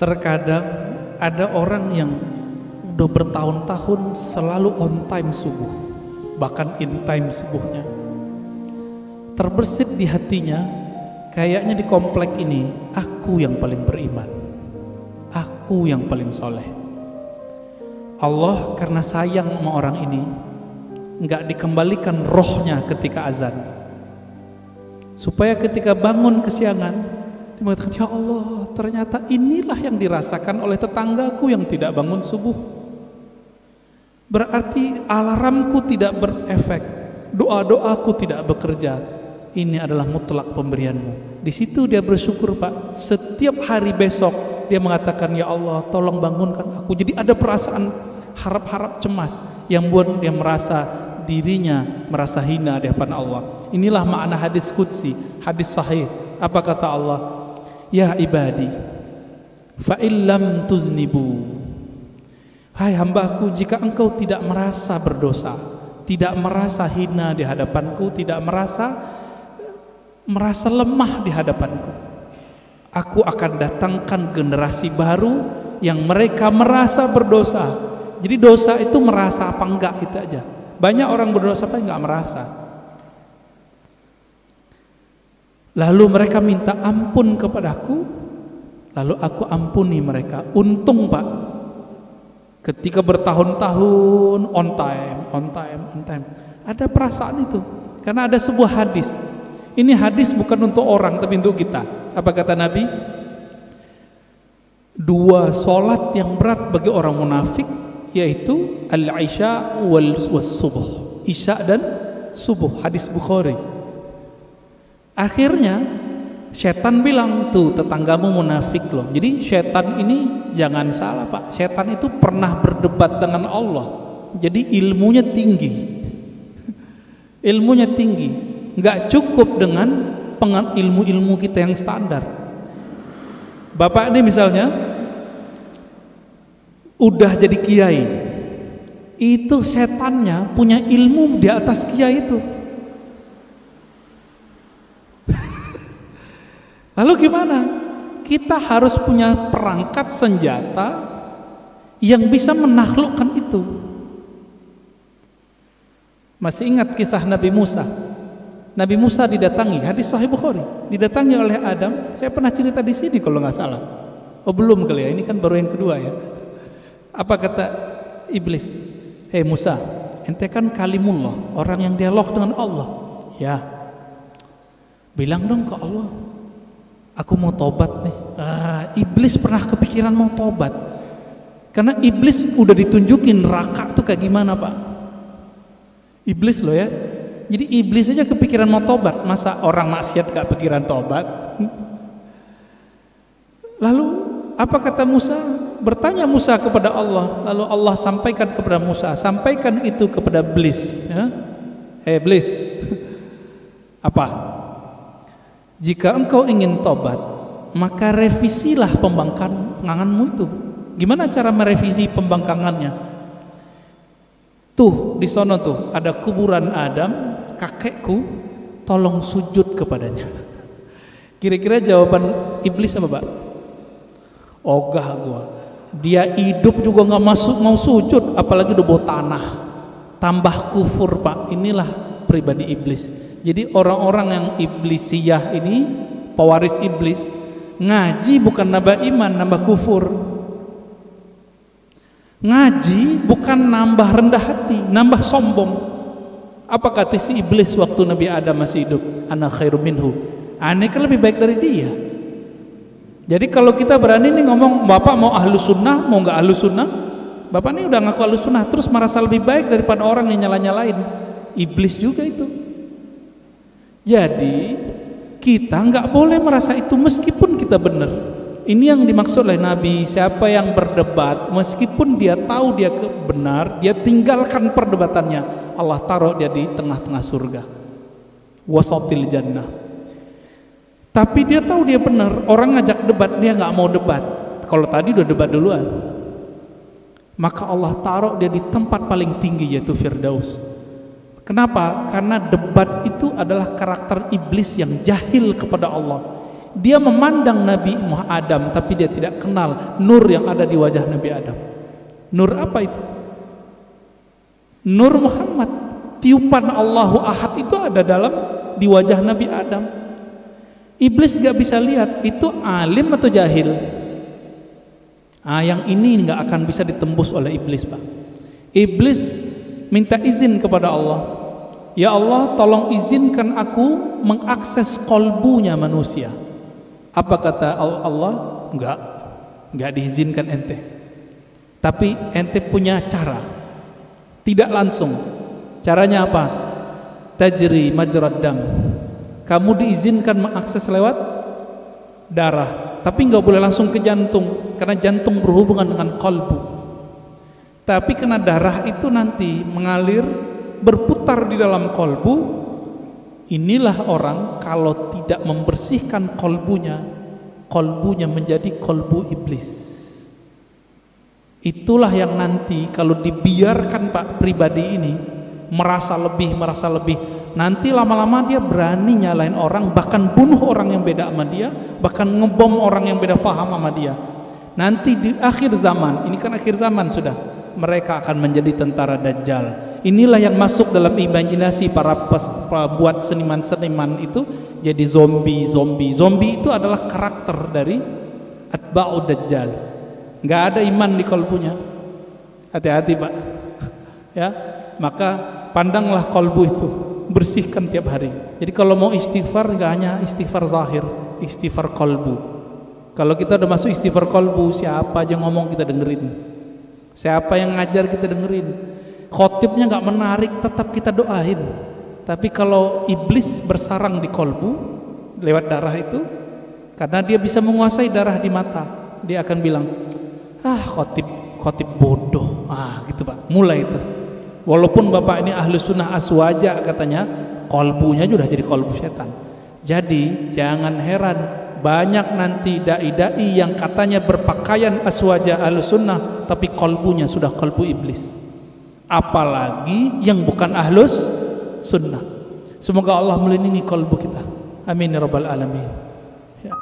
Terkadang ada orang yang udah bertahun-tahun selalu on time subuh, bahkan in time subuhnya. Terbersit di hatinya, kayaknya di komplek ini aku yang paling beriman, aku yang paling soleh. Allah karena sayang sama orang ini nggak dikembalikan rohnya ketika azan, supaya ketika bangun kesiangan dia mengatakan, ya Allah, ternyata inilah yang dirasakan oleh tetanggaku yang tidak bangun subuh. Berarti alarmku tidak berefek, doa-doaku tidak bekerja. Ini adalah mutlak pemberianmu. Di situ dia bersyukur, Pak. Setiap hari besok dia mengatakan, ya Allah, tolong bangunkan aku. Jadi ada perasaan harap-harap cemas yang buat dia merasa dirinya merasa hina di hadapan Allah. Inilah makna hadis qudsi, hadis sahih. Apa kata Allah? Ya ibadi, fa illam tuznibu. Hai hambaku, jika engkau tidak merasa berdosa, tidak merasa hina di hadapanku, tidak merasa lemah di hadapanku, aku akan datangkan generasi baru yang mereka merasa berdosa. Jadi dosa itu merasa apa enggak itu aja. Banyak orang berdosa apa enggak merasa. Lalu mereka minta ampun kepadaku, lalu aku ampuni mereka. Untung, Pak, ketika bertahun-tahun on time, ada perasaan itu. Karena ada sebuah hadis. Ini hadis bukan untuk orang tapi untuk kita. Apa kata Nabi? 2 solat yang berat bagi orang munafik, yaitu al-isya was subuh. Isya dan subuh, hadis Bukhari. Akhirnya setan bilang, tuh tetanggamu munafik loh. Jadi setan ini jangan salah, Pak, setan itu pernah berdebat dengan Allah. Jadi ilmunya tinggi. Ilmunya tinggi. Nggak cukup dengan ilmu-ilmu kita yang standar. Bapak ini misalnya udah jadi kiai, itu setannya punya ilmu di atas kiai itu. Lalu gimana? Kita harus punya perangkat senjata yang bisa menaklukkan itu. Masih ingat kisah Nabi Musa? Nabi Musa didatangi, hadis Sahih Bukhari, didatangi oleh Adam. Saya pernah cerita di sini kalau nggak salah. Oh belum kali ya, ini kan baru yang kedua ya. Apa kata iblis? Hei Musa, ente kan kalimullah, orang yang dialog dengan Allah. Ya, bilang dong ke Allah, aku mau tobat nih. Iblis pernah kepikiran mau tobat, karena iblis udah ditunjukin neraka tuh kayak gimana, Pak. Iblis loh ya. Jadi iblis aja kepikiran mau tobat, masa orang maksiat gak pikiran tobat? Lalu apa kata Musa? Bertanya Musa kepada Allah, lalu Allah sampaikan kepada Musa, sampaikan itu kepada iblis. Ya? Iblis, apa? Jika engkau ingin tobat, maka revisilah pembangkanganmu itu. Gimana cara merevisi pembangkangannya? Tuh di sono tuh ada kuburan Adam, kakekku, tolong sujud kepadanya. Kira-kira jawaban iblis apa, Pak? Ogah gua. Dia hidup juga nggak mau sujud, apalagi udah bawa tanah. Tambah kufur, Pak. Inilah pribadi iblis. Jadi orang-orang yang iblisiyah ini, pewaris iblis, ngaji bukan nambah iman, nambah kufur. Ngaji bukan nambah rendah hati, nambah sombong. Apa kata si iblis waktu Nabi Adam masih hidup? Ana khairum minhu. Aneh kan lebih baik dari dia. Jadi kalau kita berani nih ngomong, Bapak mau ahlu sunnah, mau nggak ahlu sunnah? Bapak ini udah ngaku ahlu sunnah, terus merasa lebih baik daripada orang yang nyala-nyalain. Iblis juga itu. Jadi kita nggak boleh merasa itu meskipun kita benar. Ini yang dimaksud oleh Nabi. Siapa yang berdebat meskipun dia tahu dia benar, dia tinggalkan perdebatannya, Allah taruh dia di tengah-tengah surga, wasatil jannah. Tapi dia tahu dia benar, orang ngajak debat dia nggak mau debat. Kalau tadi udah debat duluan, maka Allah taruh dia di tempat paling tinggi, yaitu Firdaus. Kenapa? Karena debat itu adalah karakter iblis yang jahil kepada Allah, Dia memandang Nabi Adam, tapi dia tidak kenal nur yang ada di wajah Nabi Adam. Nur apa itu? Nur Muhammad. Tiupan Allahu Ahad itu ada di wajah Nabi Adam. Iblis gak bisa lihat itu alim atau jahil. Yang ini gak akan bisa ditembus oleh iblis, Pak. Iblis minta izin kepada Allah, ya Allah, tolong izinkan aku mengakses kolbunya manusia. Apa kata Allah? Enggak diizinkan ente. Tapi ente punya cara. Tidak langsung. Caranya apa? Tajri majrad dam. Kamu diizinkan mengakses lewat darah, tapi enggak boleh langsung ke jantung, karena jantung berhubungan dengan kolbu. Tapi karena darah itu nanti mengalir, berputar di dalam kolbu, inilah orang kalau tidak membersihkan kolbunya menjadi kolbu iblis. Itulah yang nanti kalau dibiarkan Pak pribadi ini merasa lebih, nanti lama-lama dia berani nyalain orang, bahkan bunuh orang yang beda sama dia, bahkan ngebom orang yang beda faham sama dia. Nanti di akhir zaman, ini kan akhir zaman sudah, mereka akan menjadi tentara Dajjal. Inilah yang masuk dalam imajinasi para buat seniman-seniman itu, jadi zombie. Zombie itu adalah karakter dari atba'ud Dajjal. Nggak ada iman di kolbunya. Hati-hati Pak. Ya, maka pandanglah kolbu itu, bersihkan tiap hari. Jadi kalau mau istighfar, nggak hanya istighfar zahir, istighfar kolbu. Kalau kita udah masuk istighfar kolbu, siapa aja ngomong kita dengerin, siapa yang ngajar kita dengerin. Khotibnya nggak menarik, tetap kita doain. Tapi kalau iblis bersarang di kolbu lewat darah itu, karena dia bisa menguasai darah di mata, dia akan bilang, khotib bodoh, gitu Pak. Mulai itu. Walaupun bapak ini ahlu sunnah aswaja katanya, kolbunya sudah jadi kolbu setan. Jadi jangan heran banyak nanti dai-dai yang katanya berpakaian aswaja ahlu sunnah, tapi kolbunya sudah kolbu iblis. Apalagi yang bukan ahlus sunnah. Semoga Allah melindungi kolbu kita. Amin ya rabbal alamin. Ya.